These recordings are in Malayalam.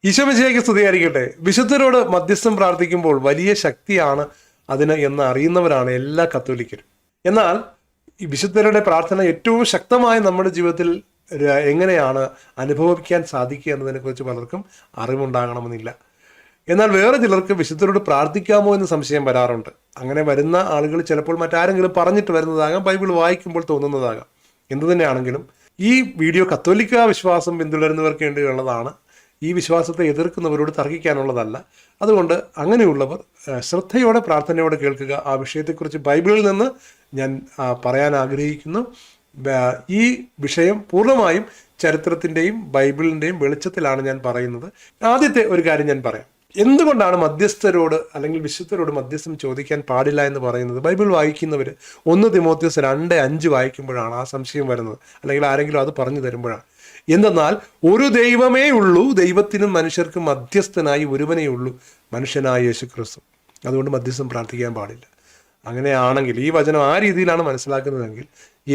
ഈശോ മിശിഹായ്ക്ക് സ്തുതിയായിരിക്കട്ടെ. വിശുദ്ധരോട് മധ്യസ്ഥം പ്രാർത്ഥിക്കുമ്പോൾ വലിയ ശക്തിയാണ് അതിന് എന്ന് അറിയുന്നവരാണ് എല്ലാ കത്തോലിക്കരും. എന്നാൽ ഈ വിശുദ്ധരുടെ പ്രാർത്ഥന ഏറ്റവും ശക്തമായി നമ്മുടെ ജീവിതത്തിൽ എങ്ങനെയാണ് അനുഭവിക്കാൻ സാധിക്കുക എന്നതിനെക്കുറിച്ച് പലർക്കും അറിവുണ്ടാകണമെന്നില്ല. എന്നാൽ വേറെ ചിലർക്ക് വിശുദ്ധരോട് പ്രാർത്ഥിക്കാമോ എന്ന് സംശയം വരാറുണ്ട്. അങ്ങനെ വരുന്ന ആളുകൾ ചിലപ്പോൾ മറ്റാരെങ്കിലും പറഞ്ഞിട്ട് വരുന്നതാകാം, ബൈബിൾ വായിക്കുമ്പോൾ തോന്നുന്നതാകാം. എന്തു തന്നെയാണെങ്കിലും ഈ വീഡിയോ കത്തോലിക്ക വിശ്വാസം പിന്തുടരുന്നവർക്ക് വേണ്ടിയുള്ളതാണ്. ഈ വിശ്വാസത്തെ എതിർക്കുന്നവരോട് തർക്കിക്കാനുള്ളതല്ല. അതുകൊണ്ട് അങ്ങനെയുള്ളവർ ശ്രദ്ധയോടെ പ്രാർത്ഥനയോടെ കേൾക്കുക. ആ വിഷയത്തെക്കുറിച്ച് ബൈബിളിൽ നിന്ന് ഞാൻ പറയാൻ ആഗ്രഹിക്കുന്നു. ഈ വിഷയം പൂർണ്ണമായും ചരിത്രത്തിൻ്റെയും ബൈബിളിൻ്റെയും വെളിച്ചത്തിലാണ് ഞാൻ പറയുന്നത്. ആദ്യത്തെ ഒരു കാര്യം ഞാൻ പറയാം. എന്തുകൊണ്ടാണ് മധ്യസ്ഥരോട് അല്ലെങ്കിൽ വിശുദ്ധരോട് മധ്യസ്ഥം ചോദിക്കാൻ പാടില്ല എന്ന് പറയുന്നത്? ബൈബിൾ വായിക്കുന്നവർ 1 തിമോത്തിയോസ് 2:5 വായിക്കുമ്പോഴാണ് ആ സംശയം വരുന്നത്, അല്ലെങ്കിൽ ആരെങ്കിലും അത് പറഞ്ഞു തരുമ്പോഴാണ്. എന്തെന്നാൽ ഒരു ദൈവമേ ഉള്ളൂ, ദൈവത്തിനും മനുഷ്യർക്കും മധ്യസ്ഥനായി ഒരുവനേ ഉള്ളൂ, മനുഷ്യനായ യേശു ക്രിസ്തു. അതുകൊണ്ട് മധ്യസ്ഥം പ്രാർത്ഥിക്കാൻ പാടില്ല. അങ്ങനെയാണെങ്കിൽ ഈ വചനം ആ രീതിയിലാണ് മനസ്സിലാക്കുന്നതെങ്കിൽ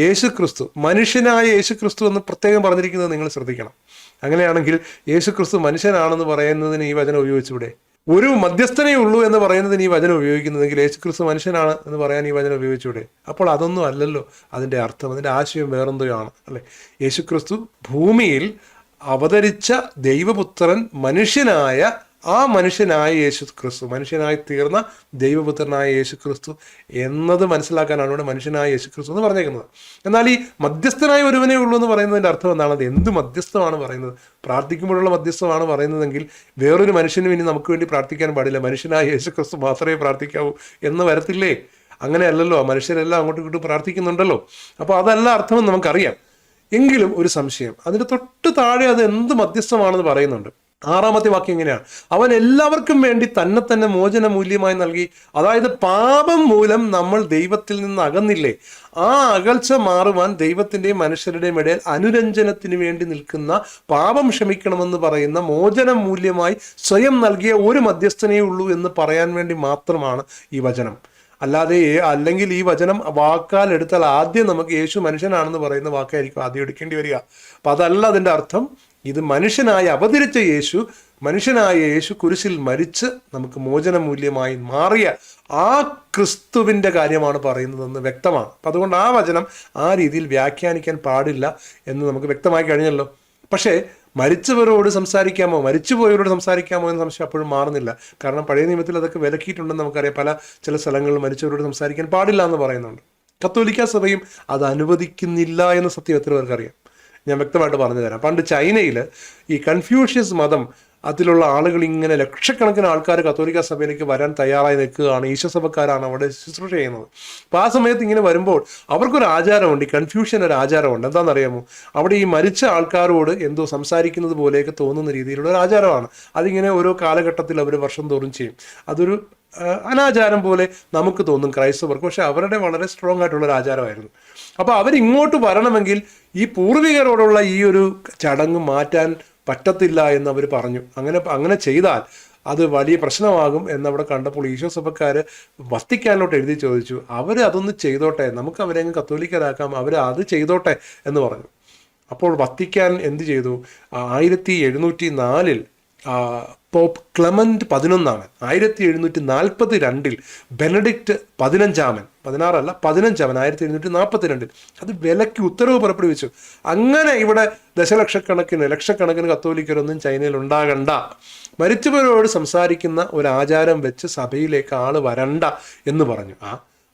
യേശു ക്രിസ്തു, മനുഷ്യനായ യേശു ക്രിസ്തു എന്ന് പ്രത്യേകം പറഞ്ഞിരിക്കുന്നത് നിങ്ങൾ ശ്രദ്ധിക്കണം. അങ്ങനെയാണെങ്കിൽ യേശു ക്രിസ്തു മനുഷ്യനാണെന്ന് പറയുന്നതിന് ഈ വചനം ഉപയോഗിച്ചൂടെ? ഒരു മധ്യസ്ഥനേ ഉള്ളൂ എന്ന് പറയുന്നതിന് ഈ വചനം ഉപയോഗിക്കുന്നതെങ്കിൽ യേശു ക്രിസ്തു മനുഷ്യനാണ് എന്ന് പറയാൻ ഈ വചനം ഉപയോഗിച്ചൂടെ? അപ്പോൾ അതൊന്നും അല്ലല്ലോ അതിൻ്റെ അർത്ഥം. അതിൻ്റെ ആശയം വേറെന്തോ ആണ്, അല്ലേ? യേശു ക്രിസ്തു ഭൂമിയിൽ അവതരിച്ച ദൈവപുത്രൻ, മനുഷ്യനായ ആ മനുഷ്യനായ യേശു ക്രിസ്തു, മനുഷ്യനായി തീർന്ന ദൈവപുത്രനായ യേശു ക്രിസ്തു എന്നത് മനസ്സിലാക്കാനാണ് ഇവിടെ മനുഷ്യനായ യേശു ക്രിസ്തു എന്ന് പറഞ്ഞേക്കുന്നത്. എന്നാൽ ഈ മധ്യസ്ഥനായ ഒരുവനേ ഉള്ളൂ എന്ന് പറയുന്നതിൻ്റെ അർത്ഥം എന്താണ്? അത് എന്ത് മധ്യസ്ഥമാണ് പറയുന്നത്? പ്രാർത്ഥിക്കുമ്പോഴുള്ള മധ്യസ്ഥമാണ് പറയുന്നതെങ്കിൽ വേറൊരു മനുഷ്യനും ഇനി നമുക്ക് വേണ്ടി പ്രാർത്ഥിക്കാൻ പാടില്ല, മനുഷ്യനായ യേശു ക്രിസ്തു മാത്രമേ പ്രാർത്ഥിക്കാവൂ എന്ന് വരത്തില്ലേ? അങ്ങനെയല്ലല്ലോ, മനുഷ്യരെല്ലാം അങ്ങോട്ടും ഇങ്ങോട്ടും പ്രാർത്ഥിക്കുന്നുണ്ടല്ലോ. അപ്പോൾ അതല്ല അർത്ഥമെന്ന് നമുക്കറിയാം. എങ്കിലും ഒരു സംശയം, അതിൻ്റെ തൊട്ട് താഴെ അത് എന്ത് മധ്യസ്ഥമാണെന്ന് പറയുന്നുണ്ട്. 6-ാമത്തെ വാക്യം ഇങ്ങനെയാണ്: അവൻ എല്ലാവർക്കും വേണ്ടി തന്നെ മോചന മൂല്യമായി നൽകി. അതായത് പാപം മൂലം നമ്മൾ ദൈവത്തിൽ നിന്ന് അകന്നില്ലേ, ആ അകൽച്ച മാറുവാൻ ദൈവത്തിൻ്റെയും മനുഷ്യരുടെയും ഇടയിൽ അനുരഞ്ജനത്തിന് വേണ്ടി നിൽക്കുന്ന, പാപം ക്ഷമിക്കണമെന്ന് പറയുന്ന മോചന മൂല്യമായി സ്വയം നൽകിയ ഒരു മധ്യസ്ഥനേ ഉള്ളൂ എന്ന് പറയാൻ വേണ്ടി മാത്രമാണ് ഈ വചനം. അല്ലെങ്കിൽ ഈ വചനം വാക്കാൽ എടുത്താൽ ആദ്യം നമുക്ക് യേശു മനുഷ്യനാണെന്ന് പറയുന്ന വാക്കായിരിക്കും ആദ്യം എടുക്കേണ്ടി വരിക. അപ്പം അതല്ല അതിൻ്റെ അർത്ഥം. ഇത് മനുഷ്യനായി അവതരിച്ച യേശു, മനുഷ്യനായ യേശു കുരിശിൽ മരിച്ച് നമുക്ക് മോചന മൂല്യമായി മാറിയ ആ ക്രിസ്തുവിൻ്റെ കാര്യമാണ് പറയുന്നതെന്ന് വ്യക്തമാണ്. അപ്പം അതുകൊണ്ട് ആ വചനം ആ രീതിയിൽ വ്യാഖ്യാനിക്കാൻ പാടില്ല എന്ന് നമുക്ക് വ്യക്തമായി കഴിഞ്ഞല്ലോ. പക്ഷേ മരിച്ചവരോട് സംസാരിക്കാമോ, മരിച്ചുപോയവരോട് സംസാരിക്കാമോ എന്ന സംശയം അപ്പോഴും മാറുന്നില്ല. കാരണം പഴയ നിയമത്തിൽ അതൊക്കെ വിലക്കിയിട്ടുണ്ടെന്ന് നമുക്കറിയാം. ചില സ്ഥലങ്ങളിൽ മരിച്ചവരോട് സംസാരിക്കാൻ പാടില്ല എന്ന് പറയുന്നുണ്ട്. കത്തോലിക്ക സഭയും അത് അനുവദിക്കുന്നില്ല എന്ന സത്യം എത്ര പേർക്കറിയാം? ഞാൻ വ്യക്തമായിട്ട് പറഞ്ഞു തരാം. പണ്ട് ചൈനയിൽ ഈ കൺഫ്യൂഷ്യസ് മതം, അതിലുള്ള ആളുകൾ ഇങ്ങനെ ലക്ഷക്കണക്കിന് ആൾക്കാർ കത്തോലിക്ക സഭയിലേക്ക് വരാൻ തയ്യാറായി നിൽക്കുകയാണ്. ഈശോസഭക്കാരാണ് അവിടെ ശുശ്രൂഷ ചെയ്യുന്നത്. അപ്പോൾ ആ സമയത്ത് ഇങ്ങനെ വരുമ്പോൾ അവർക്കൊരു ആചാരമുണ്ട്, ഈ കൺഫ്യൂഷൻ ഒരു ആചാരമുണ്ട്. എന്താണെന്നറിയാമോ? അവിടെ ഈ മരിച്ച ആൾക്കാരോട് എന്തോ സംസാരിക്കുന്നത് പോലെയൊക്കെ തോന്നുന്ന രീതിയിലുള്ള ഒരു ആചാരമാണ്. അതിങ്ങനെ ഓരോ കാലഘട്ടത്തിൽ അവർ വർഷം തോറും ചെയ്യും. അതൊരു അനാചാരം പോലെ നമുക്ക് തോന്നും ക്രൈസ്തവർക്ക്, പക്ഷെ അവരുടെ വളരെ സ്ട്രോങ് ആയിട്ടുള്ളൊരു ആചാരമായിരുന്നു. അപ്പോൾ അവരിങ്ങോട്ട് വരണമെങ്കിൽ ഈ പൂർവികരോടുള്ള ഈ ഒരു ചടങ്ങ് മാറ്റാൻ പറ്റത്തില്ല എന്ന് അവർ പറഞ്ഞു. അങ്ങനെ ചെയ്താൽ അത് വലിയ പ്രശ്നമാകും എന്നവിടെ കണ്ടപ്പോൾ ഈശോ സഭക്കാർ വത്തിക്കാനിലോട്ട് എഴുതി ചോദിച്ചു. അവർ അതൊന്ന് ചെയ്തോട്ടെ, നമുക്ക് അവരെ അങ്ങ് കത്തോലിക്കരാക്കാം, അവർ അത് ചെയ്തോട്ടെ എന്ന് പറഞ്ഞു. അപ്പോൾ വത്തിക്കാൻ എന്ത് ചെയ്തു? 1704 പോപ്പ് ക്ലെമന്റ് 11 1742 ബെനഡിക്റ്റ് 15 16 1742 അത് വിലക്ക് ഉത്തരവ് പുറപ്പെടുവിച്ചു. അങ്ങനെ ഇവിടെ ലക്ഷക്കണക്കിന് കത്തോലിക്കരൊന്നും ചൈനയിൽ ഉണ്ടാകണ്ട, മരിച്ചവരോട് സംസാരിക്കുന്ന ഒരു ആചാരം വെച്ച് സഭയിലേക്ക് ആള് വരണ്ട എന്ന് പറഞ്ഞു.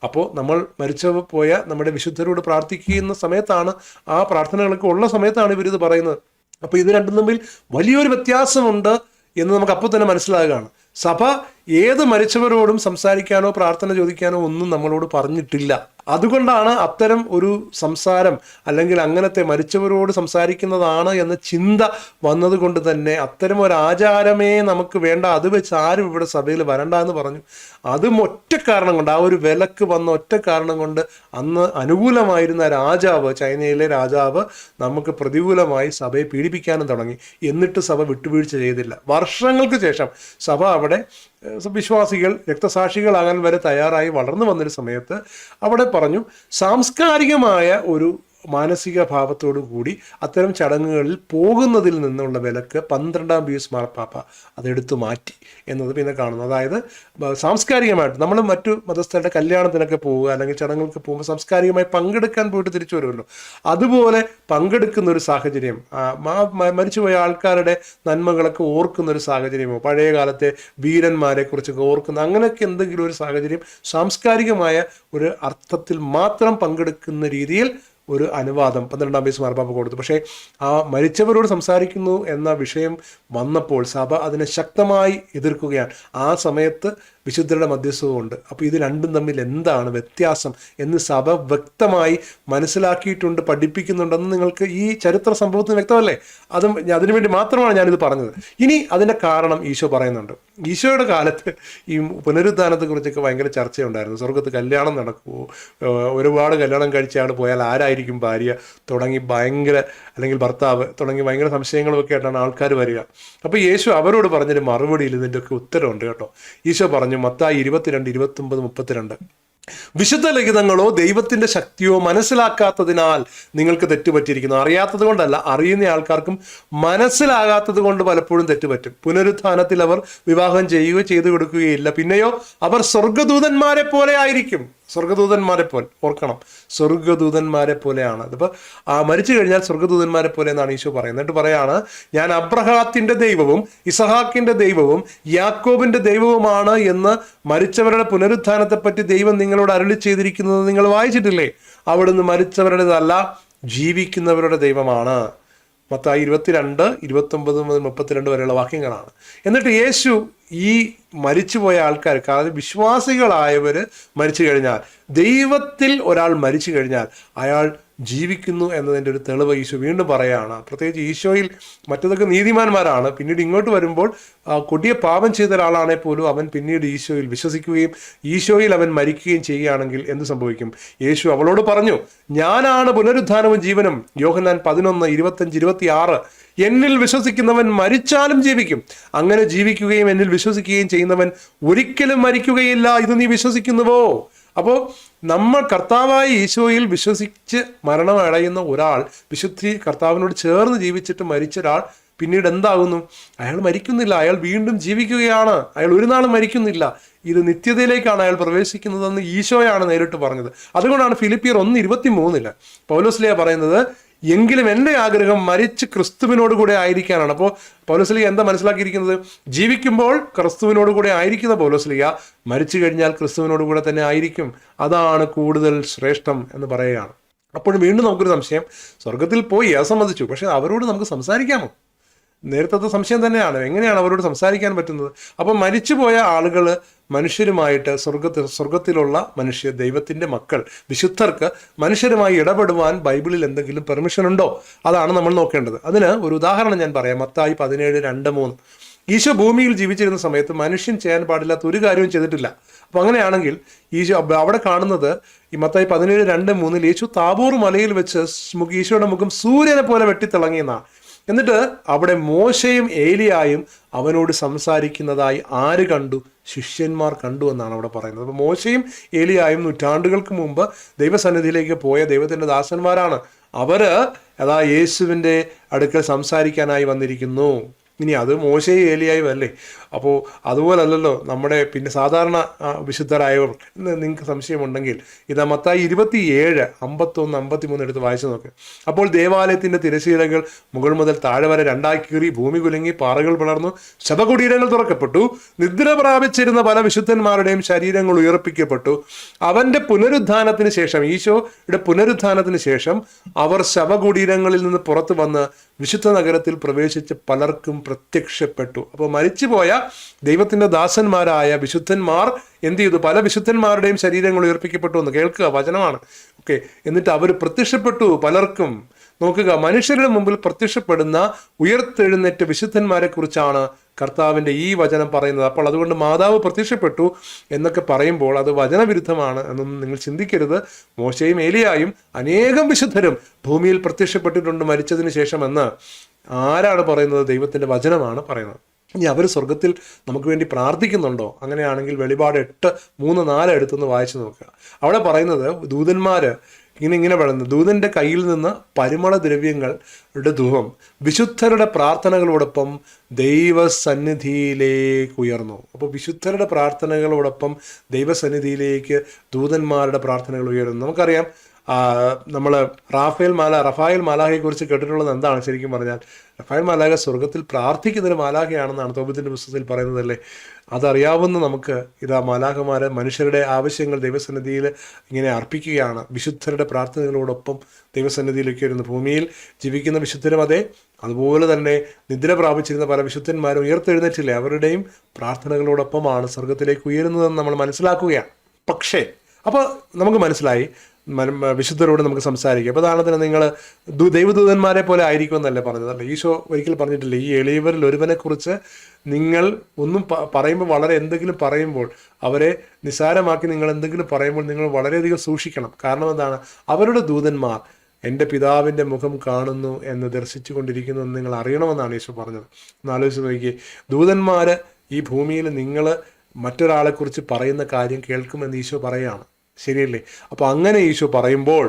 അപ്പോൾ നമ്മൾ മരിച്ചുപോയ നമ്മുടെ വിശുദ്ധരോട് പ്രാർത്ഥിക്കുന്ന സമയത്താണ്, ആ പ്രാർത്ഥനകളൊക്കെ ഉള്ള സമയത്താണ് ഇവരിത് പറയുന്നത്. അപ്പോൾ ഇത് രണ്ടും തമ്മിൽ വലിയൊരു വ്യത്യാസമുണ്ട് എന്ന് നമുക്ക് അപ്പോൾ തന്നെ മനസ്സിലാകുകയാണ്. സഭ ഏത് മരിച്ചവരോടും സംസാരിക്കാനോ പ്രാർത്ഥന ചോദിക്കാനോ ഒന്നും നമ്മളോട് പറഞ്ഞിട്ടില്ല. അതുകൊണ്ടാണ് അത്തരം ഒരു സംസാരം, അല്ലെങ്കിൽ അങ്ങനത്തെ മരിച്ചവരോട് സംസാരിക്കുന്നതാണ് എന്ന ചിന്ത വന്നതുകൊണ്ട് തന്നെ അത്തരം ഒരു ആചാരമേ നമുക്ക് വേണ്ട, അത് വെച്ച് ആരും ഇവിടെ സഭയിൽ വരണ്ട എന്ന് പറഞ്ഞു. അതും ഒറ്റ കാരണം കൊണ്ട്, ആ ഒരു വിലക്ക് വന്ന ഒറ്റ കാരണം കൊണ്ട് അന്ന് അനുകൂലമായിരുന്ന രാജാവ്, ചൈനയിലെ രാജാവ് നമുക്ക് പ്രതികൂലമായി സഭയെ പീഡിപ്പിക്കാനും തുടങ്ങി. എന്നിട്ട് സഭ വിട്ടുവീഴ്ച ചെയ്തില്ല. വർഷങ്ങൾക്ക് ശേഷം സഭ അവിടെ വിശ്വാസികൾ രക്തസാക്ഷികളാകാൻ വരെ തയ്യാറായി വളർന്നു വന്നൊരു സമയത്ത് അവിടെ പറഞ്ഞു, സാംസ്കാരികമായ ഒരു മാനസിക ഭാവത്തോടു കൂടി അത്തരം ചടങ്ങുകളിൽ പോകുന്നതിൽ നിന്നുള്ള വിലക്ക് 12-ാം പീയൂസ് മാർപ്പാപ്പ അതെടുത്തു മാറ്റി എന്നത് പിന്നെ കാണുന്നു. അതായത് സാംസ്കാരികമായിട്ട് നമ്മൾ മറ്റു മതസ്ഥരുടെ കല്യാണത്തിനൊക്കെ പോവുക അല്ലെങ്കിൽ ചടങ്ങുകൾക്ക് പോകുമ്പോൾ സാംസ്കാരികമായി പങ്കെടുക്കാൻ പോയിട്ട് തിരിച്ചു വരുമല്ലോ, അതുപോലെ പങ്കെടുക്കുന്ന ഒരു സാഹചര്യം, മരിച്ചുപോയ ആൾക്കാരുടെ നന്മകളൊക്കെ ഓർക്കുന്ന ഒരു സാഹചര്യമോ പഴയ കാലത്തെ വീരന്മാരെ കുറിച്ചൊക്കെ ഓർക്കുന്ന അങ്ങനെയൊക്കെ എന്തെങ്കിലും ഒരു സാഹചര്യം സാംസ്കാരികമായ ഒരു അർത്ഥത്തിൽ മാത്രം പങ്കെടുക്കുന്ന രീതിയിൽ ഒരു അനുവാദം 12-ാം പീയൂസ് മാർപ്പാപ്പ കൊടുത്തു. പക്ഷേ ആ മരിച്ചവരോട് സംസാരിക്കുന്നു എന്ന വിഷയം വന്നപ്പോൾ സഭ അതിനെ ശക്തമായി എതിർക്കുകയാണ്. ആ സമയത്ത് വിശുദ്ധരുടെ മധ്യസ്ഥവുമുണ്ട്. അപ്പോൾ ഇത് രണ്ടും തമ്മിൽ എന്താണ് വ്യത്യാസം എന്ന് സഭ വ്യക്തമായി മനസ്സിലാക്കിയിട്ടുണ്ട്, പഠിപ്പിക്കുന്നുണ്ടെന്ന് നിങ്ങൾക്ക് ഈ ചരിത്ര സംഭവത്തിന് വ്യക്തമല്ലേ? അതിനുവേണ്ടി മാത്രമാണ് ഞാനിത് പറഞ്ഞത്. ഇനി അതിൻ്റെ കാരണം ഈശോ പറയുന്നുണ്ട്. ഈശോയുടെ കാലത്ത് ഈ പുനരുദ്ധാനത്തെക്കുറിച്ചൊക്കെ ഭയങ്കര ചർച്ചയുണ്ടായിരുന്നു. സ്വർഗത്ത് കല്യാണം നടക്കുമോ, ഒരുപാട് കല്യാണം കഴിച്ച ആൾ പോയാൽ ആരായിരിക്കും ഭാര്യ തുടങ്ങി ഭയങ്കര, അല്ലെങ്കിൽ ഭർത്താവ് തുടങ്ങി ഭയങ്കര സംശയങ്ങളുമൊക്കെ ആയിട്ടാണ് ആൾക്കാർ വരിക. അപ്പോൾ യേശു അവരോട് പറഞ്ഞൊരു മറുപടിയിൽ ഇതിൻ്റെയൊക്കെ ഉത്തരവുണ്ട് കേട്ടോ. ഈശോ പറഞ്ഞു, മത്തായി 22, 29, 32, വിശുദ്ധ ലിഖിതങ്ങളോ ദൈവത്തിന്റെ ശക്തിയോ മനസ്സിലാക്കാത്തതിനാൽ നിങ്ങൾക്ക് തെറ്റുപറ്റിയിരിക്കുന്നു. അറിയാത്തത് കൊണ്ടല്ല, അറിയുന്ന ആൾക്കാർക്കും മനസ്സിലാകാത്തത് കൊണ്ട് പലപ്പോഴും തെറ്റുപറ്റും. പുനരുത്ഥാനത്തിൽ അവർ വിവാഹം ചെയ്യുകയോ ചെയ്തു കൊടുക്കുകയില്ല. പിന്നെയോ അവർ സ്വർഗദൂതന്മാരെ പോലെ ആയിരിക്കും. സ്വർഗദൂതന്മാരെ പോലെ, ഓർക്കണം, സ്വർഗദൂതന്മാരെ പോലെയാണ്. അതിപ്പോൾ മരിച്ചു കഴിഞ്ഞാൽ സ്വർഗദൂതന്മാരെ പോലെ എന്നാണ് ഈശോ പറയുന്നത്. എന്നിട്ട് പറയാണ്, ഞാൻ അബ്രഹാത്തിന്റെ ദൈവവും ഇസഹാക്കിന്റെ ദൈവവും യാക്കോബിന്റെ ദൈവവുമാണ് എന്ന് മരിച്ചവരുടെ പുനരുത്ഥാനത്തെപ്പറ്റി ദൈവം നിങ്ങളോട് അരുളി ചെയ്തിരിക്കുന്നത് നിങ്ങൾ വായിച്ചിട്ടില്ലേ? അവിടുന്ന് മരിച്ചവരുടേതല്ല, ജീവിക്കുന്നവരുടെ ദൈവമാണ്. മത്തായി 22, 29 മുതൽ 32 വരെയുള്ള വാക്യങ്ങളാണ്. എന്നിട്ട് യേശു ഈ മരിച്ചുപോയ ആൾക്കാർക്ക്, അതായത് വിശ്വാസികളായവർ മരിച്ചു കഴിഞ്ഞാൽ, ദൈവത്തിൽ ഒരാൾ മരിച്ചു കഴിഞ്ഞാൽ അയാൾ ജീവിക്കുന്നു എന്നതിൻ്റെ ഒരു തെളിവ് ഈശോ വീണ്ടും പറയുകയാണ്. പ്രത്യേകിച്ച് ഈശോയിൽ മറ്റതൊക്കെ നീതിമാന്മാരാണ്. പിന്നീട് ഇങ്ങോട്ട് വരുമ്പോൾ കൊടിയ പാപം ചെയ്ത ഒരാളാണെങ്കിൽ പോലും അവൻ പിന്നീട് ഈശോയിൽ വിശ്വസിക്കുകയും ഈശോയിൽ അവൻ മരിക്കുകയും ചെയ്യുകയാണെങ്കിൽ എന്ത് സംഭവിക്കും? യേശു അവളോട് പറഞ്ഞു, ഞാനാണ് പുനരുദ്ധാനവും ജീവനും. യോഹന്നാൻ 11, 25, 26. എന്നിൽ വിശ്വസിക്കുന്നവൻ മരിച്ചാലും ജീവിക്കും. അങ്ങനെ ജീവിക്കുകയും എന്നിൽ വിശ്വസിക്കുകയും ചെയ്യുന്നവൻ ഒരിക്കലും മരിക്കുകയില്ല. ഇത് നീ വിശ്വസിക്കുന്നുവോ? അപ്പോൾ നമ്മൾ കർത്താവായ ഈശോയിൽ വിശ്വസിച്ച് മരണം അടയുന്ന ഒരാൾ, വിശുദ്ധി കർത്താവിനോട് ചേർന്ന് ജീവിച്ചിട്ട് മരിച്ച ഒരാൾ പിന്നീട് എന്താകുന്നു? അയാൾ മരിക്കുന്നില്ല, അയാൾ വീണ്ടും ജീവിക്കുകയാണ്. അയാൾ ഒരു നാളും മരിക്കുന്നില്ല. ഇത് നിത്യതയിലേക്കാണ് അയാൾ പ്രവേശിക്കുന്നതെന്ന് ഈശോയാണ് നേരിട്ട് പറഞ്ഞത്. അതുകൊണ്ടാണ് ഫിലിപ്പിയർ 1:23 പൗലോസ്ലീഹ പറയുന്നത്, എങ്കിലും എൻ്റെ ആഗ്രഹം മരിച്ച് ക്രിസ്തുവിനോട് കൂടെ ആയിരിക്കാനാണ്. അപ്പോൾ പൗലോസ്ലീഹ എന്താ മനസ്സിലാക്കിയിരിക്കുന്നത്? ജീവിക്കുമ്പോൾ ക്രിസ്തുവിനോട് കൂടെ ആയിരിക്കുന്ന പൗലോസ്ലീഹ മരിച്ചു കഴിഞ്ഞാൽ ക്രിസ്തുവിനോട് കൂടെ തന്നെ ആയിരിക്കും. അതാണ് കൂടുതൽ ശ്രേഷ്ഠം എന്ന് പറയുകയാണ്. അപ്പോൾ വീണ്ടും നമുക്കൊരു സംശയം, സ്വർഗത്തിൽ പോയി അസമ്മതിച്ചു, പക്ഷെ അവരോട് നമുക്ക് സംസാരിക്കാമോ? നേരത്തെ സംശയം തന്നെയാണ്, എങ്ങനെയാണ് അവരോട് സംസാരിക്കാൻ പറ്റുന്നത്? അപ്പം മരിച്ചുപോയ ആളുകൾ മനുഷ്യരുമായിട്ട് സ്വർഗത്തിലുള്ള മനുഷ്യർ, ദൈവത്തിൻ്റെ മക്കൾ, വിശുദ്ധർക്ക് മനുഷ്യരുമായി ഇടപെടുവാൻ ബൈബിളിൽ എന്തെങ്കിലും പെർമിഷൻ ഉണ്ടോ? അതാണ് നമ്മൾ നോക്കേണ്ടത്. അതിന് ഒരു ഉദാഹരണം ഞാൻ പറയാം. മത്തായി 17:2-3. ഈശോ ഭൂമിയിൽ ജീവിച്ചിരുന്ന സമയത്ത് മനുഷ്യൻ ചെയ്യാൻ പാടില്ലാത്ത ഒരു കാര്യവും ചെയ്തിട്ടില്ല. അപ്പം അങ്ങനെയാണെങ്കിൽ ഈശോ അവിടെ കാണുന്നത്, ഈ മത്തായി 17:2-3 യേശു താബോർ മലയിൽ വെച്ച് ഈശോയുടെ മുഖം സൂര്യനെ പോലെ വെട്ടിത്തിളങ്ങിയെന്നാണ്. എന്നിട്ട് അവിടെ മോശയും ഏലിയായും അവനോട് സംസാരിക്കുന്നതായി ആര് കണ്ടു? ശിഷ്യന്മാർ കണ്ടു എന്നാണ് അവിടെ പറയുന്നത്. അപ്പോൾ മോശയും ഏലിയായും നൂറ്റാണ്ടുകൾക്ക് മുമ്പ് ദൈവസന്നിധിയിലേക്ക് പോയ ദൈവത്തിൻ്റെ ദാസന്മാരാണ്. അവർ അതാ യേശുവിൻ്റെ അടുക്കൽ സംസാരിക്കാനായി വന്നിരിക്കുന്നു. ഇനി അത് മോശയും ഏലിയായും അല്ലേ? അപ്പോൾ അതുപോലല്ലല്ലോ നമ്മുടെ പിന്നെ സാധാരണ വിശുദ്ധരായവർ എന്ന് നിങ്ങൾക്ക് സംശയമുണ്ടെങ്കിൽ ഇതാ മത്തായി 27, 51, 53 എടുത്ത് വായിച്ചു നോക്ക്. അപ്പോൾ ദേവാലയത്തിൻ്റെ തിരശീലകൾ മുകൾ മുതൽ താഴെ വരെ രണ്ടായി കീറി, ഭൂമി കുലുങ്ങി, പാറകൾ പിളർന്നു, ശവകുടീരങ്ങൾ തുറക്കപ്പെട്ടു, നിദ്ര പ്രാപിച്ചിരുന്ന പല വിശുദ്ധന്മാരുടെയും ശരീരങ്ങൾ ഉയർപ്പിക്കപ്പെട്ടു. അവൻ്റെ പുനരുദ്ധാനത്തിന് ശേഷം, ഈശോയുടെ പുനരുദ്ധാനത്തിന് ശേഷം അവർ ശവകുടീരങ്ങളിൽ നിന്ന് പുറത്തു വന്ന് വിശുദ്ധ നഗരത്തിൽ പ്രവേശിച്ച് പലർക്കും പ്രത്യക്ഷപ്പെട്ടു. അപ്പോൾ മരിച്ചുപോയ ദൈവത്തിൻ്റെ ദാസന്മാരായ വിശുദ്ധന്മാർ എന്ത് ചെയ്തു? പല വിശുദ്ധന്മാരുടെയും ശരീരങ്ങൾ ഉയർപ്പിക്കപ്പെട്ടു എന്ന് കേൾക്കുക, വചനമാണ്. ഓക്കെ, എന്നിട്ട് അവർ പ്രത്യക്ഷപ്പെട്ടു പലർക്കും. നോക്കുക, മനുഷ്യരുടെ മുമ്പിൽ പ്രത്യക്ഷപ്പെടുന്ന ഉയർത്തെഴുന്നേറ്റ വിശുദ്ധന്മാരെ കുറിച്ചാണ് കർത്താവിൻ്റെ ഈ വചനം പറയുന്നത്. അപ്പോൾ അതുകൊണ്ട് മാതാവ് പ്രത്യക്ഷപ്പെട്ടു എന്നൊക്കെ പറയുമ്പോൾ അത് വചനവിരുദ്ധമാണ് എന്നൊന്നും നിങ്ങൾ ചിന്തിക്കരുത്. മോശയും ഏലിയായും അനേകം വിശുദ്ധരും ഭൂമിയിൽ പ്രത്യക്ഷപ്പെട്ടിട്ടുണ്ട് മരിച്ചതിന് ശേഷം എന്ന് ആരാണ് പറയുന്നത്? ദൈവത്തിൻ്റെ വചനമാണ് പറയുന്നത്. ഇനി അവർ സ്വർഗത്തിൽ നമുക്ക് വേണ്ടി പ്രാർത്ഥിക്കുന്നുണ്ടോ? അങ്ങനെയാണെങ്കിൽ വെളിപാട് 8:3-4 എടുത്തൊന്ന് വായിച്ചു നോക്കുക. അവിടെ പറയുന്നത് ദൂതന്മാർ ഇങ്ങനെ പറയുന്നു, ദൂതൻ്റെ കയ്യിൽ നിന്ന് പരിമള ദ്രവ്യങ്ങളുടെ ധൂപം വിശുദ്ധരുടെ പ്രാർത്ഥനകളോടൊപ്പം ദൈവസന്നിധിയിലേക്ക് ഉയർന്നു. അപ്പോൾ വിശുദ്ധരുടെ പ്രാർത്ഥനകളോടൊപ്പം ദൈവസന്നിധിയിലേക്ക് ദൂതന്മാരുടെ പ്രാർത്ഥനകൾ ഉയരുന്നു. നമുക്കറിയാം, നമ്മൾ റഫായേൽ മാലാഖയെക്കുറിച്ച് കേട്ടിട്ടുള്ളത് എന്താണ്? ശരിക്കും പറഞ്ഞാൽ റഫായേൽ മാലാഖ സ്വർഗത്തിൽ പ്രാർത്ഥിക്കുന്നൊരു മാലാഖയാണെന്നാണ് തോബിത്തിൻ്റെ പുസ്തകത്തിൽ പറയുന്നതല്ലേ. അതറിയാവുന്ന നമുക്ക് ഇതാ മാലാഖമാർ മനുഷ്യരുടെ ആവശ്യങ്ങൾ ദൈവസന്നിധിയിൽ ഇങ്ങനെ അർപ്പിക്കുകയാണ്. വിശുദ്ധരുടെ പ്രാർത്ഥനകളോടൊപ്പം ദൈവസന്നിധിയിലേക്ക് വരുന്നു. ഭൂമിയിൽ ജീവിക്കുന്ന വിശുദ്ധരും അതെ, അതുപോലെ തന്നെ നിദ്ര പ്രാപിച്ചിരുന്ന പല വിശുദ്ധന്മാരും ഉയർത്തെഴുന്നേറ്റില്ലേ, അവരുടെയും പ്രാർത്ഥനകളോടൊപ്പമാണ് സ്വർഗത്തിലേക്ക് ഉയരുന്നതെന്ന് നമ്മൾ മനസ്സിലാക്കുകയാണ്. പക്ഷേ അപ്പോൾ നമുക്ക് മനസ്സിലായി, വിശുദ്ധരോട് നമുക്ക് സംസാരിക്കാം. അപ്പോൾ ഉദാഹരണത്തിന് നിങ്ങൾ ദൈവദൂതന്മാരെ പോലെ ആയിരിക്കുമെന്നല്ലേ പറഞ്ഞതല്ലേ? ഈശോ ഒരിക്കൽ പറഞ്ഞിട്ടില്ലേ, ഈ എളിയവരിൽ ഒരുവനെക്കുറിച്ച് നിങ്ങൾ ഒന്നും പറയുമ്പോൾ, വളരെ എന്തെങ്കിലും പറയുമ്പോൾ, അവരെ നിസ്സാരമാക്കി നിങ്ങൾ എന്തെങ്കിലും പറയുമ്പോൾ നിങ്ങൾ വളരെയധികം സൂക്ഷിക്കണം. കാരണം എന്താണ്? അവരുടെ ദൂതന്മാർ എൻ്റെ പിതാവിൻ്റെ മുഖം കാണുന്നു എന്ന് ദർശിച്ചു കൊണ്ടിരിക്കുന്നു എന്ന് നിങ്ങൾ അറിയണമെന്നാണ് ഈശോ പറഞ്ഞത്. എന്നാലോചിച്ച് നോക്കിയേ, ദൂതന്മാർ ഈ ഭൂമിയിൽ നിങ്ങൾ മറ്റൊരാളെക്കുറിച്ച് പറയുന്ന കാര്യം കേൾക്കുമെന്ന് ഈശോ പറയുകയാണ്. ശരിയല്ലേ? അപ്പോൾ അങ്ങനെ ഈശോ പറയുമ്പോൾ,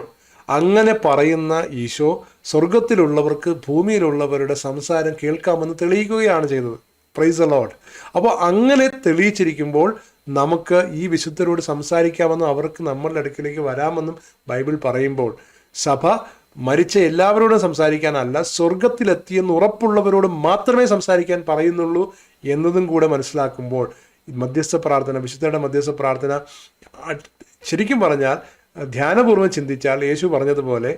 അങ്ങനെ പറയുന്ന ഈശോ സ്വർഗത്തിലുള്ളവർക്ക് ഭൂമിയിലുള്ളവരുടെ സംസാരം കേൾക്കാമെന്ന് തെളിയിക്കുകയാണ് ചെയ്തത്. Praise the Lord. അപ്പോൾ അങ്ങനെ തെളിയിച്ചിരിക്കുമ്പോൾ നമുക്ക് ഈ വിശുദ്ധരോട് സംസാരിക്കാമെന്നും അവർക്ക് നമ്മളുടെ അടുക്കിലേക്ക് വരാമെന്നും ബൈബിൾ പറയുമ്പോൾ, സഭ മരിച്ച എല്ലാവരോടും സംസാരിക്കാനല്ല, സ്വർഗത്തിലെത്തിയെന്ന് ഉറപ്പുള്ളവരോട് മാത്രമേ സംസാരിക്കാൻ പറയുന്നുള്ളൂ എന്നതും കൂടെ മനസ്സിലാക്കുമ്പോൾ, മധ്യസ്ഥ പ്രാർത്ഥന, വിശുദ്ധരുടെ മധ്യസ്ഥ പ്രാർത്ഥന ശരിക്കും പറഞ്ഞാൽ ധ്യാനപൂർവ്വം ചിന്തിച്ചാൽ യേശു പറഞ്ഞതുപോലെ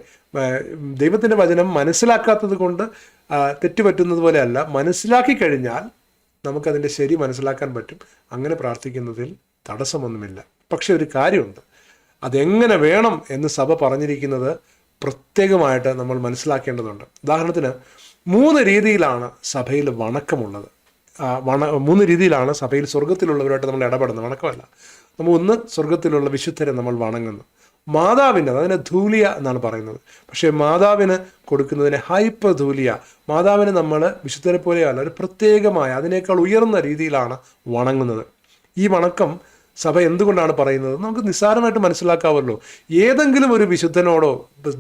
ദൈവത്തിൻ്റെ വചനം മനസ്സിലാക്കാത്തത് കൊണ്ട് തെറ്റുപറ്റുന്നത് പോലെയല്ല, മനസ്സിലാക്കി കഴിഞ്ഞാൽ നമുക്കതിൻ്റെ ശരി മനസ്സിലാക്കാൻ പറ്റും. അങ്ങനെ പ്രാർത്ഥിക്കുന്നതിൽ തടസ്സമൊന്നുമില്ല. പക്ഷെ ഒരു കാര്യമുണ്ട്, അതെങ്ങനെ വേണം എന്ന് സഭ പറഞ്ഞിരിക്കുന്നത് പ്രത്യേകമായിട്ട് നമ്മൾ മനസ്സിലാക്കേണ്ടതുണ്ട്. ഉദാഹരണത്തിന് 3 രീതിയിലാണ് സഭയിൽ വണക്കമുള്ളത്. 3 രീതിയിലാണ് സഭയിൽ സ്വർഗത്തിലുള്ളവരായിട്ട് നമ്മൾ ഇടപെടുന്നത്. വണക്കമല്ല, നമ്മൾ ഒന്ന് സ്വർഗത്തിലുള്ള വിശുദ്ധരെ നമ്മൾ വണങ്ങുന്നു. മാതാവിന് അതിനെ ധൂലിയ എന്നാണ് പറയുന്നത്. പക്ഷേ മാതാവിന് കൊടുക്കുന്നതിനെ ഹൈപ്പർ ധൂലിയ. മാതാവിന് നമ്മൾ വിശുദ്ധരെ പോലെയല്ല, ഒരു പ്രത്യേകമായ അതിനേക്കാൾ ഉയർന്ന രീതിയിലാണ് വണങ്ങുന്നത്. ഈ വണക്കം സഭ എന്തുകൊണ്ടാണ് പറയുന്നത്? നമുക്ക് നിസ്സാരമായിട്ട് മനസ്സിലാക്കാമല്ലോ. ഏതെങ്കിലും ഒരു വിശുദ്ധനോടോ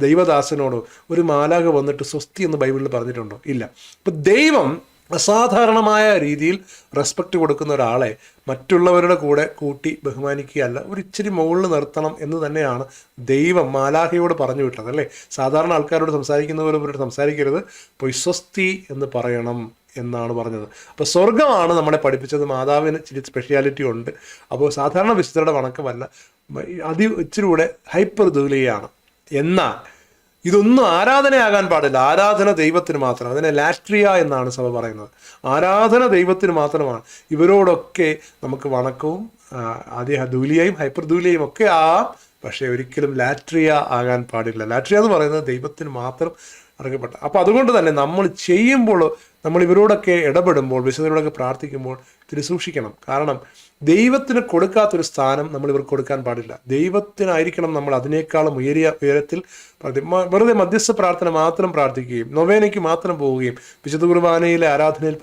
ദൈവദാസനോടോ ഒരു മാലാഖ വന്നിട്ട് സ്വസ്തി എന്ന് ബൈബിളിൽ പറഞ്ഞിട്ടുണ്ടോ? ഇല്ല. ഇപ്പം ദൈവം അസാധാരണമായ രീതിയിൽ റെസ്പെക്റ്റ് കൊടുക്കുന്ന ഒരാളെ മറ്റുള്ളവരുടെ കൂടെ കൂട്ടി ബഹുമാനിക്കുകയല്ല, ഒരു ഇച്ചിരി മുകളിൽ നിർത്തണം എന്ന് തന്നെയാണ് ദൈവം മാലാഖയോട് പറഞ്ഞു വിട്ടത്, അല്ലേ? സാധാരണ ആൾക്കാരോട് സംസാരിക്കുന്നവരോട് ഇവരോട് സംസാരിക്കരുത്, പോയി സ്വസ്തി എന്ന് പറയണം എന്നാണ് പറഞ്ഞത്. അപ്പോൾ സ്വർഗമാണ് നമ്മളെ പഠിപ്പിച്ചത്. മാതാവിന് ഇച്ചിരി സ്പെഷ്യാലിറ്റി ഉണ്ട്. അപ്പോൾ സാധാരണ വിശുദ്ധരുടെ വണക്കമല്ല, ഇച്ചിരി കൂടെ ഹൈപ്പർ ദൂലിയാണ്. എന്നാൽ ഇതൊന്നും ആരാധനയാകാൻ പാടില്ല. ആരാധന ദൈവത്തിന് മാത്രം. അതിനെ ലാട്രിയ എന്നാണ് സഭ പറയുന്നത്. ആരാധന ദൈവത്തിന് മാത്രമാണ്. ഇവരോടൊക്കെ നമുക്ക് വണക്കവും ദൂലിയയും ഹൈപ്പർ ദൂലിയയും ഒക്കെ ആവാം, പക്ഷേ ഒരിക്കലും ലാട്രിയ ആകാൻ പാടില്ല. ലാട്രിയ എന്ന് പറയുന്നത് ദൈവത്തിന് മാത്രം അറിയപ്പെട്ട. അപ്പോൾ അതുകൊണ്ട് തന്നെ നമ്മൾ ചെയ്യുമ്പോൾ, നമ്മൾ ഇവരോടൊക്കെ ഇടപെടുമ്പോൾ, വിശുദ്ധരോടൊക്കെ പ്രാർത്ഥിക്കുമ്പോൾ ഇത്തിരി സൂക്ഷിക്കണം. കാരണം ദൈവത്തിന് കൊടുക്കാത്തൊരു സ്ഥാനം നമ്മൾ ഇവർക്ക് കൊടുക്കാൻ പാടില്ല. ദൈവത്തിനായിരിക്കണം നമ്മൾ അതിനേക്കാളും ഉയരത്തിൽ വെറുതെ മധ്യസ്ഥ പ്രാർത്ഥന മാത്രം പ്രാർത്ഥിക്കുകയും നൊവേനയ്ക്ക് മാത്രം പോവുകയും വിശുദ്ധ കുർബാനയിലെ ആരാധനയിൽ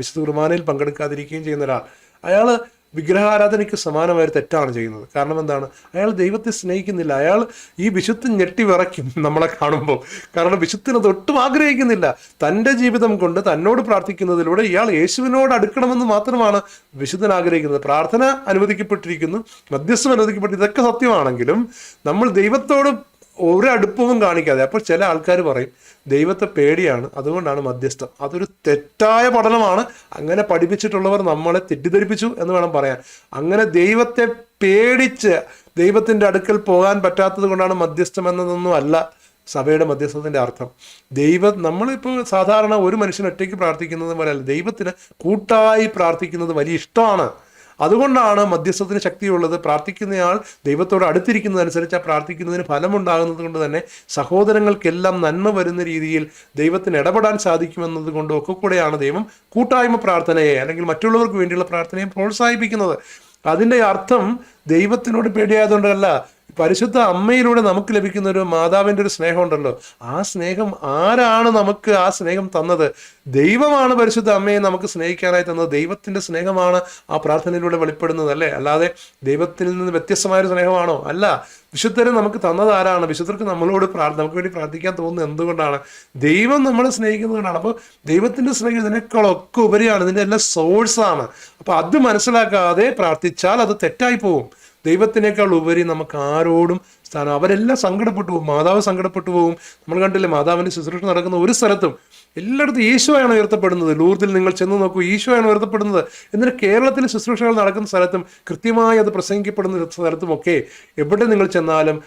വിശുദ്ധ കുർബാനയിൽ പങ്കെടുക്കാതിരിക്കുകയും ചെയ്യുന്ന ഒരാൾ, അയാൾ വിഗ്രഹാരാധനയ്ക്ക് സമാനമായ തെറ്റാണ് ചെയ്യുന്നത്. കാരണം എന്താണ്? അയാൾ ദൈവത്തെ സ്നേഹിക്കുന്നില്ല. അയാൾ ഈ വിശുദ്ധൻ ഞെട്ടി വിറയ്ക്കും നമ്മളെ കാണുമ്പോൾ. കാരണം വിശുദ്ധനത് ഒട്ടും ആഗ്രഹിക്കുന്നില്ല. തൻ്റെ ജീവിതം കൊണ്ട് തന്നോട് പ്രാർത്ഥിക്കുന്നതിലൂടെ ഇയാൾ യേശുവിനോട് അടുക്കണമെന്ന് മാത്രമാണ് വിശുദ്ധൻ ആഗ്രഹിക്കുന്നത്. പ്രാർത്ഥന അനുവദിക്കപ്പെട്ടിരിക്കുന്നു, മധ്യസ്ഥം അനുവദിക്കപ്പെട്ടു, ഇതൊക്കെ സത്യമാണെങ്കിലും നമ്മൾ ദൈവത്തോട് ഒരടുപ്പവും കാണിക്കാതെ. അപ്പോൾ ചില ആൾക്കാർ പറയും ദൈവത്തെ പേടിയാണ്, അതുകൊണ്ടാണ് മധ്യസ്ഥം. അതൊരു തെറ്റായ പഠനമാണ്. അങ്ങനെ പഠിപ്പിച്ചിട്ടുള്ളവർ നമ്മളെ തെറ്റിദ്ധരിപ്പിച്ചു എന്ന് വേണം പറയാൻ. അങ്ങനെ ദൈവത്തെ പേടിച്ച് ദൈവത്തിൻ്റെ അടുക്കൽ പോകാൻ പറ്റാത്തത് കൊണ്ടാണ് മധ്യസ്ഥം എന്നതൊന്നും അല്ല സഭയുടെ മധ്യസ്ഥത്തിൻ്റെ അർത്ഥം. നമ്മളിപ്പോൾ സാധാരണ ഒരു മനുഷ്യൻ ഒറ്റയ്ക്ക് പ്രാർത്ഥിക്കുന്നത് പോലെയല്ല, ദൈവത്തിന് കൂട്ടായി പ്രാർത്ഥിക്കുന്നത് വലിയ ഇഷ്ടമാണ്. അതുകൊണ്ടാണ് മധ്യസ്ഥത്തിന് ശക്തിയുള്ളത്. പ്രാർത്ഥിക്കുന്നയാൾ ദൈവത്തോട് അടുത്തിരിക്കുന്നതനുസരിച്ച് ആ പ്രാർത്ഥിക്കുന്നതിന് ഫലമുണ്ടാകുന്നത് കൊണ്ട് തന്നെ സഹോദരങ്ങൾക്കെല്ലാം നന്മ വരുന്ന രീതിയിൽ ദൈവത്തിന് ഇടപെടാൻ സാധിക്കുമെന്നത് കൊണ്ടും ഒക്കെ കൂടെയാണ് ദൈവം കൂട്ടായ്മ പ്രാർത്ഥനയെ അല്ലെങ്കിൽ മറ്റുള്ളവർക്ക് വേണ്ടിയുള്ള പ്രാർത്ഥനയെ പ്രോത്സാഹിപ്പിക്കുന്നത്. അതിൻ്റെ അർത്ഥം ദൈവത്തിനോട് പേടിയായതുകൊണ്ടല്ല, പരിശുദ്ധ അമ്മയിലൂടെ നമുക്ക് ലഭിക്കുന്ന ഒരു മാതാവിൻ്റെ ഒരു സ്നേഹം ഉണ്ടല്ലോ. ആ സ്നേഹം ആരാണ് നമുക്ക് ആ സ്നേഹം തന്നത്? ദൈവമാണ് പരിശുദ്ധ അമ്മയെ നമുക്ക് സ്നേഹിക്കാനായി തന്നത്. ദൈവത്തിൻ്റെ സ്നേഹമാണ് ആ പ്രാർത്ഥനയിലൂടെ വെളിപ്പെടുന്നത്, അല്ലേ? അല്ലാതെ ദൈവത്തിൽ നിന്ന് വ്യത്യസ്തമായൊരു സ്നേഹമാണോ? അല്ല. വിശുദ്ധരെ നമുക്ക് തന്നത് ആരാണ്? വിശുദ്ധർക്ക് നമ്മളോട് നമുക്ക് വേണ്ടി പ്രാർത്ഥിക്കാൻ തോന്നുന്നത് എന്തുകൊണ്ടാണ്? ദൈവം നമ്മളെ സ്നേഹിക്കുന്നതുകൊണ്ടാണ്. അപ്പോൾ ദൈവത്തിൻ്റെ സ്നേഹം ഇതിനേക്കാളൊക്കെ ഉപരിയാണ്, ഇതിൻ്റെ എല്ലാം സോഴ്സാണ്. അപ്പോൾ അത് മനസ്സിലാക്കാതെ പ്രാർത്ഥിച്ചാൽ അത് തെറ്റായി പോകും. ദൈവത്തിനേക്കാൾ ഉപരി നമുക്ക് ആരോടും സ്ഥാനം. അവരെല്ലാം സങ്കടപ്പെട്ടു പോകും. മാതാവ് സങ്കടപ്പെട്ടു പോകും. നമ്മൾ കണ്ടില്ലേ, മാതാവിൻ്റെ ശുശ്രൂഷ നടക്കുന്ന ഒരു സ്ഥലത്തും എല്ലായിടത്തും ഈശോയാണ് ഉയർത്തപ്പെടുന്നത്. ലൂർദിൽ നിങ്ങൾ ചെന്ന് നോക്കൂ, ഈശോയാണ് ഉയർത്തപ്പെടുന്നത്. എന്നിട്ട് കേരളത്തിലെ ശുശ്രൂഷകൾ നടക്കുന്ന സ്ഥലത്തും കൃത്യമായി അത് പ്രസംഗിക്കപ്പെടുന്ന സ്ഥലത്തുമൊക്കെ എവിടെ നിങ്ങൾ ചെന്നാലും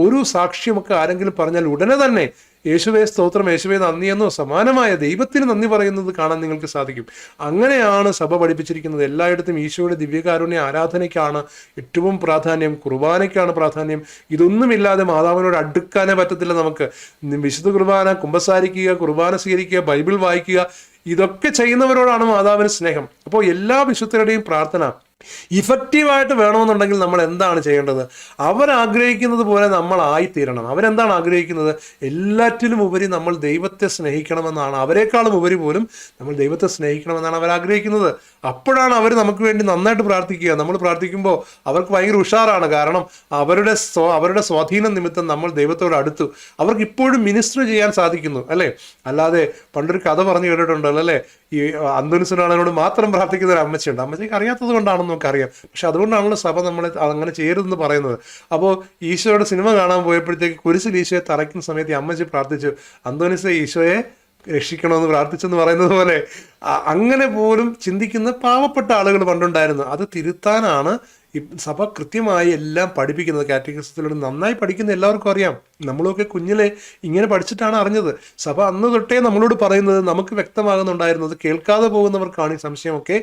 ഒരു സാക്ഷ്യമൊക്കെ ആരെങ്കിലും പറഞ്ഞാൽ ഉടനെ തന്നെ യേശുവേ സ്തോത്രം, യേശുവേ നന്ദി എന്നോ സമാനമായ ദൈവത്തിന് നന്ദി പറയുന്നത് കാണാൻ നിങ്ങൾക്ക് സാധിക്കും. അങ്ങനെയാണ് സഭ പഠിപ്പിച്ചിരിക്കുന്നത്. എല്ലായിടത്തും ഈശോയുടെ ദിവ്യകാരുണ്യ ആരാധനയ്ക്കാണ് ഏറ്റവും പ്രാധാന്യം, കുർബാനയ്ക്കാണ് പ്രാധാന്യം. ഇതൊന്നുമില്ലാതെ മാതാവിനോട് അടുക്കാനേ പറ്റത്തില്ല നമുക്ക്. വിശുദ്ധ കുർബാന, കുമ്പസാരിക്കുക, കുർബാന സ്വീകരിക്കുക, ബൈബിൾ വായിക്കുക, ഇതൊക്കെ ചെയ്യുന്നവരോടാണ് മാതാവിന് സ്നേഹം. അപ്പോൾ എല്ലാ വിശുദ്ധരുടെയും പ്രാർത്ഥന ഇഫക്റ്റീവായിട്ട് വേണമെന്നുണ്ടെങ്കിൽ നമ്മൾ എന്താണ് ചെയ്യേണ്ടത്? അവരാഗ്രഹിക്കുന്നത് പോലെ നമ്മൾ ആയിത്തീരണം. അവരെന്താണ് ആഗ്രഹിക്കുന്നത്? എല്ലാറ്റിലും ഉപരി നമ്മൾ ദൈവത്തെ സ്നേഹിക്കണമെന്നാണ്. അവരെക്കാളും ഉപരി പോലും നമ്മൾ ദൈവത്തെ സ്നേഹിക്കണമെന്നാണ് അവരാഗ്രഹിക്കുന്നത്. അപ്പോഴാണ് അവർ നമുക്ക് വേണ്ടി നന്നായിട്ട് പ്രാർത്ഥിക്കുക. നമ്മൾ പ്രാർത്ഥിക്കുമ്പോൾ അവർക്ക് ഭയങ്കര ഉഷാറാണ്. കാരണം അവരുടെ സ്വാധീനം നിമിത്തം നമ്മൾ ദൈവത്തോട് അടുത്തു. അവർക്ക് ഇപ്പോഴും മിനിസ്റ്റർ ചെയ്യാൻ സാധിക്കുന്നു, അല്ലേ? അല്ലാതെ പണ്ടൊരു കഥ പറഞ്ഞു കേട്ടിട്ടുണ്ടല്ലോ, അല്ലേ? ഈ അന്തോനിസിനോട് മാത്രം പ്രാർത്ഥിക്കുന്ന ഒരു അമ്മച്ചിയുണ്ട്. അമ്മച്ചിക്ക് അറിയാത്തത് കൊണ്ടാണെന്ന് നമുക്കറിയാം. പക്ഷെ അതുകൊണ്ടാണല്ലോ സഭ നമ്മളെ അങ്ങനെ ചെയ്യരുതെന്ന് പറയുന്നത്. അപ്പോൾ ഈശോയുടെ സിനിമ കാണാൻ പോയപ്പോഴത്തേക്ക് കുരിശിൽ ഈശോയെ തറയ്ക്കുന്ന സമയത്ത് ഈ അമ്മച്ചി പ്രാർത്ഥിച്ചു, അന്തോനിസെ ഈശോയെ രക്ഷിക്കണമെന്ന് പ്രാർത്ഥിച്ചെന്ന് പറയുന്നത് പോലെ അങ്ങനെ പോലും ചിന്തിക്കുന്ന പാവപ്പെട്ട ആളുകൾ പണ്ടുണ്ടായിരുന്നു. അത് തിരുത്താനാണ് സഭ കൃത്യമായി എല്ലാം പഠിപ്പിക്കുന്നത്. കാറ്റഗിസത്തിലൂടെ നന്നായി പഠിക്കുന്ന എല്ലാവർക്കും അറിയാം. നമ്മളൊക്കെ കുഞ്ഞിലെ ഇങ്ങനെ പഠിച്ചിട്ടാണ് അറിഞ്ഞത്. സഭ അന്ന് തൊട്ടേ നമ്മളോട് പറയുന്നത് നമുക്ക് വ്യക്തമാകുന്നുണ്ടായിരുന്നത്. കേൾക്കാതെ പോകുന്നവർക്കാണ് ഈ സംശയമൊക്കെ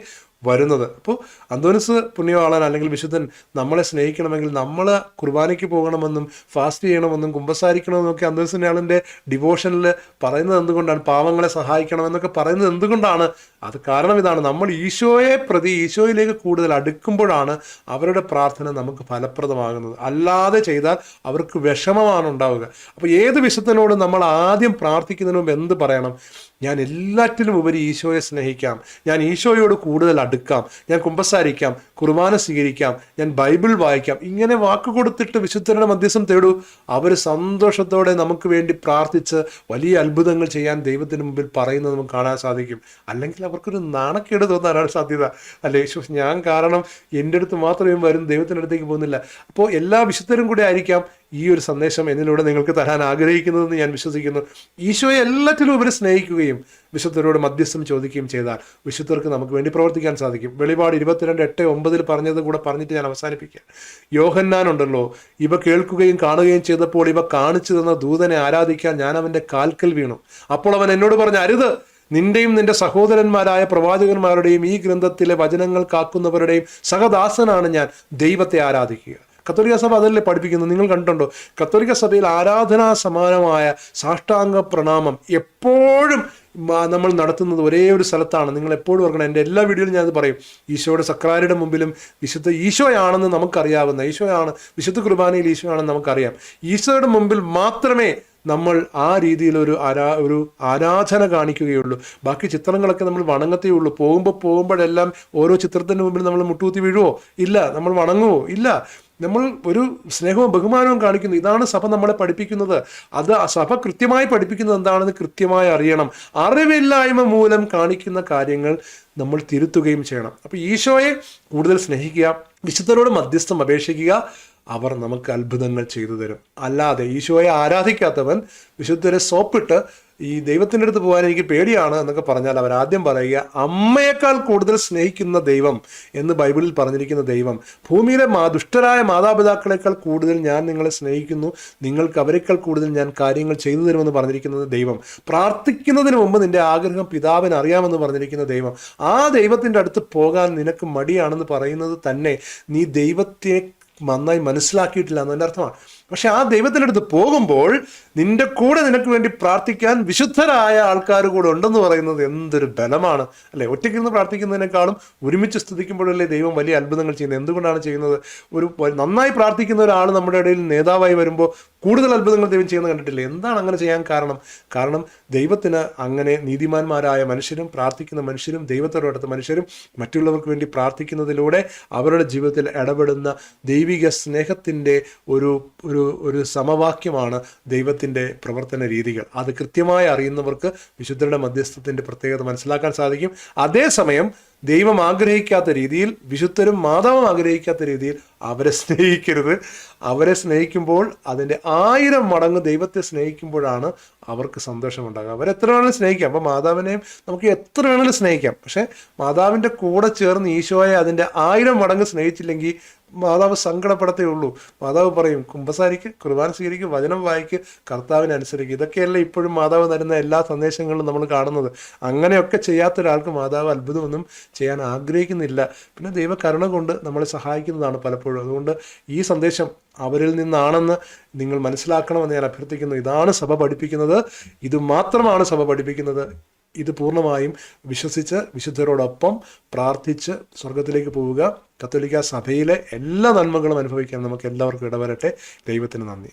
വരുന്നത്. അപ്പോൾ അന്തോനിസ് പുണ്യവാളൻ അല്ലെങ്കിൽ വിശുദ്ധൻ നമ്മളെ സ്നേഹിക്കണമെങ്കിൽ നമ്മൾ കുർബാനയ്ക്ക് പോകണമെന്നും ഫാസ്റ്റ് ചെയ്യണമെന്നും കുമ്പസാരിക്കണമെന്നൊക്കെ അന്തോനിസിൻ്റെ ആളിൻ്റെ ഡിവോഷനിൽ പറയുന്നത് എന്തുകൊണ്ടാണ്? പാവങ്ങളെ സഹായിക്കണമെന്നൊക്കെ പറയുന്നത് എന്തുകൊണ്ടാണ്? അത് കാരണം ഇതാണ്, നമ്മൾ ഈശോയെ പ്രതി ഈശോയിലേക്ക് കൂടുതൽ അടുക്കുമ്പോഴാണ് അവരുടെ പ്രാർത്ഥന നമുക്ക് ഫലപ്രദമാകുന്നത്. അല്ലാതെ ചെയ്താൽ അവർക്ക് വിഷമമാണ് ഉണ്ടാവുക. അപ്പോൾ ഏത് വിശുദ്ധനോട് നമ്മൾ ആദ്യം പ്രാർത്ഥിക്കുന്നതിന് മുമ്പ് എന്ത് പറയണം? ഞാൻ എല്ലാറ്റിലും ഉപരി ഈശോയെ സ്നേഹിക്കാം, ഞാൻ ഈശോയോട് കൂടുതൽ അടുക്കാം, ഞാൻ കുമ്പസാരിക്കാം, കുർബാന സ്വീകരിക്കാം, ഞാൻ ബൈബിൾ വായിക്കാം. ഇങ്ങനെ വാക്ക് കൊടുത്തിട്ട് വിശുദ്ധരുടെ മധ്യസ്ഥം തേടൂ. അവർ സന്തോഷത്തോടെ നമുക്ക് വേണ്ടി പ്രാർത്ഥിച്ച് വലിയ അത്ഭുതങ്ങൾ ചെയ്യാൻ ദൈവത്തിന് മുമ്പിൽ പറയുന്നത് നമുക്ക് കാണാൻ സാധിക്കും. അല്ലെങ്കിൽ അവർക്കൊരു നാണക്കേട് തോന്നാനാണ് സാധ്യത. അല്ലേ, യേശു ഞാൻ കാരണം എൻ്റെ അടുത്ത് മാത്രമേ വരും, ദൈവത്തിൻ്റെ അടുത്തേക്ക് പോകുന്നില്ല. അപ്പോൾ എല്ലാ വിശുദ്ധരും കൂടെ ആയിരിക്കാം ഈ ഒരു സന്ദേശം എന്നിലൂടെ നിങ്ങൾക്ക് തരാൻ ആഗ്രഹിക്കുന്നതെന്ന് ഞാൻ വിശ്വസിക്കുന്നു. ഈശോയെ എല്ലാറ്റിലും ഉപരി സ്നേഹിക്കുകയും വിശുദ്ധരോട് മധ്യസ്ഥം ചോദിക്കുകയും ചെയ്താൽ വിശുദ്ധർക്ക് നമുക്ക് വേണ്ടി പ്രവർത്തിക്കാൻ സാധിക്കും. വെളിപാട് 22:8-9 പറഞ്ഞത് കൂടെ പറഞ്ഞിട്ട് ഞാൻ അവസാനിപ്പിക്കാം. യോഹന്നാനുണ്ടല്ലോ, ഇവ കേൾക്കുകയും കാണുകയും ചെയ്തപ്പോൾ ഇവ കാണിച്ചു തന്ന ദൂതനെ ആരാധിക്കാൻ ഞാൻ അവൻ്റെ കാൽക്കൽ വീണു. അപ്പോൾ അവൻ എന്നോട് പറഞ്ഞു, അരുത്, നിന്റെയും നിന്റെ സഹോദരന്മാരായ പ്രവാചകന്മാരുടെയും ഈ ഗ്രന്ഥത്തിലെ വചനങ്ങൾ കാക്കുന്നവരുടെയും സഹദാസനാണ് ഞാൻ, ദൈവത്തെ ആരാധിക്കുക. കത്തോലിക്ക സഭ അതല്ലേ പഠിപ്പിക്കുന്നത്? നിങ്ങൾ കണ്ടിട്ടുണ്ടോ? കത്തോലിക്ക സഭയിൽ ആരാധനാ സമാനമായ സാഷ്ടാംഗ പ്രണാമം എപ്പോഴും നമ്മൾ നടത്തുന്നത് ഒരേ ഒരു സ്ഥലത്താണ്. നിങ്ങൾ എപ്പോഴും ഓർക്കണം, എൻ്റെ എല്ലാ വീഡിയോയിലും ഞാനത് പറയും. ഈശോയുടെ സക്രാരിയുടെ മുമ്പിലും വിശുദ്ധ ഈശോയാണെന്ന് നമുക്കറിയാവുന്ന, ഈശോയാണ് വിശുദ്ധ കുർബാനയിൽ ഈശോയാണെന്ന് നമുക്കറിയാം. ഈശോയുടെ മുമ്പിൽ മാത്രമേ നമ്മൾ ആ രീതിയിൽ ഒരു ആരാധന കാണിക്കുകയുള്ളൂ. ബാക്കി ചിത്രങ്ങളൊക്കെ നമ്മൾ വണങ്ങത്തേ ഉള്ളൂ. പോകുമ്പോഴെല്ലാം ഓരോ ചിത്രത്തിന് മുമ്പിൽ നമ്മൾ മുട്ടുകുത്തി വീഴുവോ? ഇല്ല. നമ്മൾ വണങ്ങുവോ? ഇല്ല. നമ്മൾ ഒരു സ്നേഹവും ബഹുമാനവും കാണിക്കുന്നു. ഇതാണ് സഭ നമ്മളെ പഠിപ്പിക്കുന്നത്. അത് സഭ കൃത്യമായി പഠിപ്പിക്കുന്നത് എന്താണെന്ന് കൃത്യമായി അറിയണം. അറിവില്ലായ്മ മൂലം കാണിക്കുന്ന കാര്യങ്ങൾ നമ്മൾ തിരുത്തുകയും ചെയ്യണം. അപ്പോൾ ഈശോയെ കൂടുതൽ സ്നേഹിക്കുക, വിശുദ്ധരോട് മധ്യസ്ഥം അപേക്ഷിക്കുക, അവർ നമുക്ക് അത്ഭുതങ്ങൾ ചെയ്തു തരും. അല്ലാതെ ഈശോയെ ആരാധിക്കാത്തവൻ വിശുദ്ധരെ സോപ്പിട്ട് ഈ ദൈവത്തിൻ്റെ അടുത്ത് പോകാൻ എനിക്ക് പേടിയാണ് എന്നൊക്കെ പറഞ്ഞാൽ അവരാദ്യം പറയുക, അമ്മയേക്കാൾ കൂടുതൽ സ്നേഹിക്കുന്ന ദൈവം എന്ന് ബൈബിളിൽ പറഞ്ഞിരിക്കുന്ന ദൈവം, ഭൂമിയിലെ ദുഷ്ടരായ മാതാപിതാക്കളെക്കാൾ കൂടുതൽ ഞാൻ നിങ്ങളെ സ്നേഹിക്കുന്നു, നിങ്ങൾക്ക് അവരെക്കാൾ കൂടുതൽ ഞാൻ കാര്യങ്ങൾ ചെയ്തു തരുമെന്ന് പറഞ്ഞിരിക്കുന്നത് ദൈവം, പ്രാർത്ഥിക്കുന്നതിന് മുമ്പ് നിന്റെ ആഗ്രഹം പിതാവിന് അറിയാമെന്ന് പറഞ്ഞിരിക്കുന്ന ദൈവം, ആ ദൈവത്തിൻ്റെ അടുത്ത് പോകാൻ നിനക്ക് മടിയാണെന്ന് പറയുന്നത് തന്നെ നീ ദൈവത്തെ നന്നായി മനസ്സിലാക്കിയിട്ടില്ല എന്നതിൻ്റെ അർത്ഥമാണ്. പക്ഷെ ആ ദൈവത്തിൻ്റെ അടുത്ത് പോകുമ്പോൾ നിന്റെ കൂടെ നിനക്ക് വേണ്ടി പ്രാർത്ഥിക്കാൻ വിശുദ്ധരായ ആൾക്കാർ കൂടെ ഉണ്ടെന്ന് പറയുന്നത് എന്തൊരു ബലമാണ് അല്ലേ. ഒറ്റയ്ക്കിരുന്ന് പ്രാർത്ഥിക്കുന്നതിനേക്കാളും ഒരുമിച്ച് സ്തുതിക്കുമ്പോഴല്ലേ ദൈവം വലിയ അത്ഭുതങ്ങൾ ചെയ്യുന്നത്. എന്തുകൊണ്ടാണ് ചെയ്യുന്നത്? നന്നായി പ്രാർത്ഥിക്കുന്ന ഒരാൾ നമ്മുടെ ഇടയിൽ നേതാവായി വരുമ്പോൾ കൂടുതൽ അത്ഭുതങ്ങൾ ദൈവം ചെയ്യുന്നത് കണ്ടിട്ടില്ലേ? എന്താണ് അങ്ങനെ ചെയ്യാൻ കാരണം ദൈവത്തിന് അങ്ങനെ നീതിമാന്മാരായ മനുഷ്യരും പ്രാർത്ഥിക്കുന്ന മനുഷ്യരും ദൈവത്തോടടുത്ത മനുഷ്യരും മറ്റുള്ളവർക്ക് വേണ്ടി പ്രാർത്ഥിക്കുന്നതിലൂടെ അവരുടെ ജീവിതത്തിൽ ഇടപെടുന്ന ദൈവിക സ്നേഹത്തിൻ്റെ ഒരു സമവാക്യമാണ് ദൈവത്തിൻ്റെ പ്രവർത്തന രീതികൾ. അത് കൃത്യമായി അറിയുന്നവർക്ക് വിശുദ്ധരുടെ മധ്യസ്ഥത്തിൻ്റെ പ്രത്യേകത മനസ്സിലാക്കാൻ സാധിക്കും. അതേസമയം ദൈവം ആഗ്രഹിക്കാത്ത രീതിയിൽ, വിശുദ്ധരും മാതാവും ആഗ്രഹിക്കാത്ത രീതിയിൽ അവരെ സ്നേഹിക്കരുത്. അവരെ സ്നേഹിക്കുമ്പോൾ അതിൻ്റെ 1000 മടങ്ങ് ദൈവത്തെ സ്നേഹിക്കുമ്പോഴാണ് അവർക്ക് സന്തോഷമുണ്ടാകുക. അവരെത്ര വേണമെങ്കിലും സ്നേഹിക്കാം. അപ്പോൾ മാതാവിനെയും നമുക്ക് എത്ര വേണമെങ്കിലും സ്നേഹിക്കാം. പക്ഷേ മാതാവിൻ്റെ കൂടെ ചേർന്ന് ഈശോയെ അതിൻ്റെ 1000 മടങ്ങ് സ്നേഹിച്ചില്ലെങ്കിൽ മാതാവ് സങ്കടപ്പെടത്തേ ഉള്ളൂ. മാതാവ് പറയും, കുമ്പസാരിക്ക്, കുർബാന സ്വീകരിക്ക്, വചനം വായിക്ക്, കർത്താവിനെ അനുസരിക്കുക. ഇതൊക്കെയല്ലേ ഇപ്പോഴും മാതാവ് തരുന്ന എല്ലാ സന്ദേശങ്ങളിലും നമ്മൾ കാണുന്നത്. അങ്ങനെയൊക്കെ ചെയ്യാത്ത ഒരാൾക്ക് മാതാവ് അത്ഭുതമൊന്നും ചെയ്യാൻ ആഗ്രഹിക്കുന്നില്ല. പിന്നെ ദൈവകരുണ കൊണ്ട് നമ്മളെ സഹായിക്കുന്നതാണ് പലപ്പോഴും. അതുകൊണ്ട് ഈ സന്ദേശം അവരിൽ നിന്നാണെന്ന് നിങ്ങൾ മനസ്സിലാക്കണമെന്ന് ഞാൻ അഭ്യർത്ഥിക്കുന്നു. ഇതാണ് സഭ പഠിപ്പിക്കുന്നത്, ഇത് മാത്രമാണ് സഭ പഠിപ്പിക്കുന്നത്. ഇത് പൂർണ്ണമായും വിശ്വസിച്ച് വിശുദ്ധരോടൊപ്പം പ്രാർത്ഥിച്ച് സ്വർഗത്തിലേക്ക് പോവുക. കത്തോലിക്ക സഭയിലെ എല്ലാ നന്മകളും അനുഭവിക്കാൻ നമുക്ക് എല്ലാവർക്കും ഇടവരട്ടെ. ദൈവത്തിന് നന്ദി.